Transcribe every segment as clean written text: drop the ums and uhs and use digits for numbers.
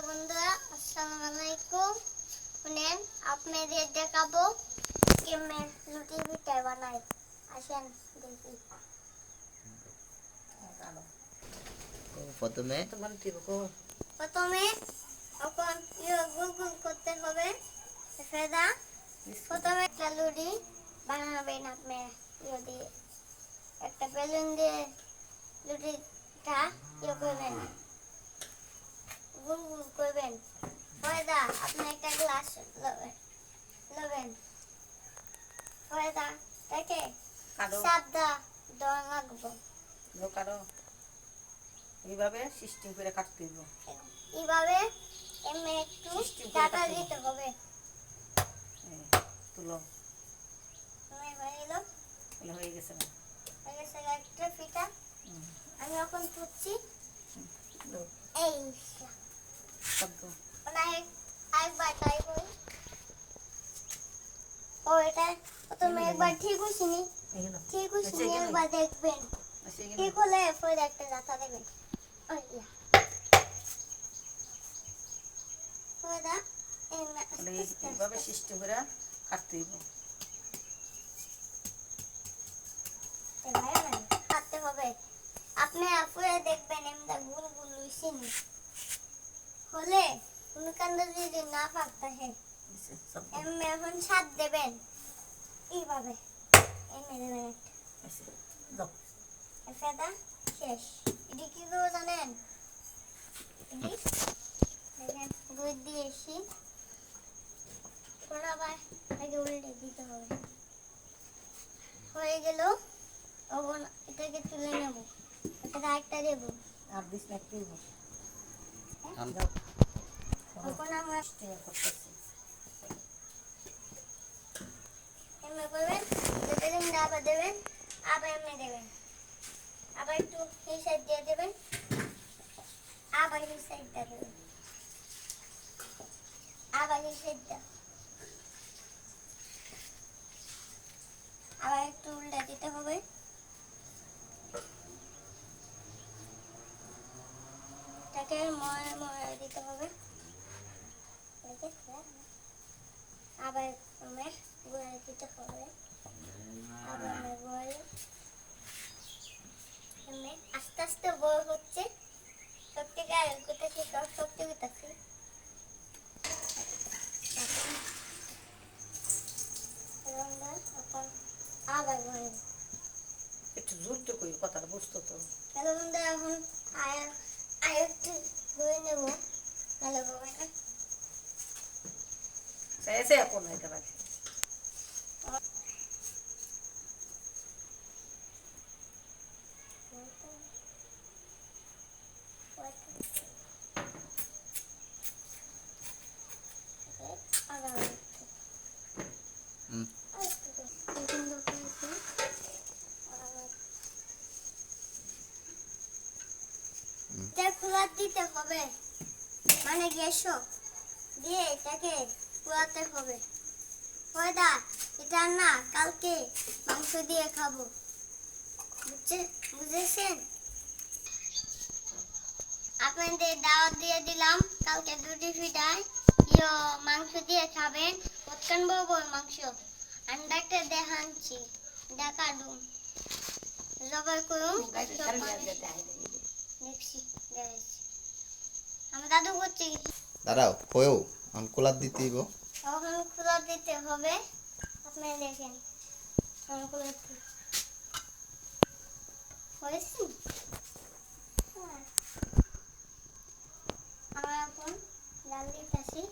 বন্ধুরা, আসসালামু আলাইকুম। শুনেন, আপনাদের দেখাবো কেমনে রুটি পিঠা বানাই। আসেন দেখি। প্রথমে এখন গোল গোল করতে হবে। ফেদা প্রথমে একটা লুডি বানাবেন। আপনি যদি একটা বেলুন দিয়ে লুডিটা করবেন, গোল গোল করবেন। ফয়দা আপনি একটা গ্লাস লবেন। ফয়দা দেখে সাদা দর লাগবো। এইভাবে সিস্টেম করে কাটতে দিব। এইভাবে এমনি একটু কাটা দিতে হবে। তুলো হয়ে গেছে না? একটা পিঠা আমি এখন তুলছি। এই আরেকবার ট্রাই করি। ও এটা প্রথমে একবার ঠিক হইছিনি, একবার দেখবেন। ঠিক হলে পরে একটা জাতা দেবেন। এইভাবে সিস্টেম করে কাটতে দিব। কাটতে হবে। আপনি আপুরে দেখবেন এমনি গুল গুল হইছিনি হলে কোনো কান্দ যদি না পাকতে হে এমনি এখন ছাদ দেবেন। এইভাবে এমনি দেবেন একটা ফেদা শেষ। এটি কি করবো জানেন? দেখেন দুধ দিয়েছি, আবার আগে উল্টে দিতে হবে। হয়ে গেল। তখন এটাকে তুলে নেব, এটা আরেকটা দেব। আর দিস না একটু এখন আমরা করতেছি। এমনি করবেন, বেলুনটা আবার দেবেন, আবার এমনি দেবেন, আবার একটু এই সাইড দিয়ে দেবেন, আবার এই সাইডটা দেবেন, আবার এই সাইডটা, আবার একটু উল্টা দিতে হবে। এটাকে ময় ময় দিতে হবে। আবার গোড়া দিতে হবে। আবার আস্তে আস্তে বড় হচ্ছে। সত্যিকার করতেছি, সত্যি করতেছি। আবার একটু জোর তো কই কথাটা বুঝতো তো। হ্যালো বন্ধু, এখন আরেকটু ধরে নেব। ভালো হবে না? এসে এখন একেবারে খোলা দিতে হবে, মানে গ্যাস দিয়ে এটাকে খোলাতে হবে। ওইদা এটা না কালকে মাংস দিয়ে খাবো, বুঝেছেন? আপনাদের দাওয়াত দিয়ে দিলাম কালকে দুটি ফিটায় মাংস দিয়ে খাবেন। কতক্ষণ বলবো মাংস আন্ডাকে দেখাচ্ছি, দেখাডুম জবাই করুন। দেখছি আমার দাদু করছি। দাঁড়াও হয়েও আনকোলার দিতে দিব। তখন খোলা দিতে হবে। আপনি দেখেন খোলা হয়েছি। আমরা এখন ডাল দিতেছি।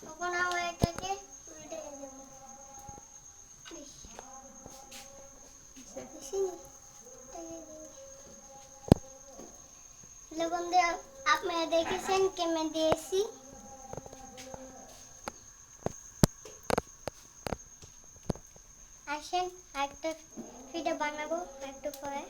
তখন আমরা এটাকে উল্টে দেব। বন্ধু, আপনারা দেখেছেন কেমন দিয়েছি। আসেন আরেকটা পিঠা বানাবো একটু পরে।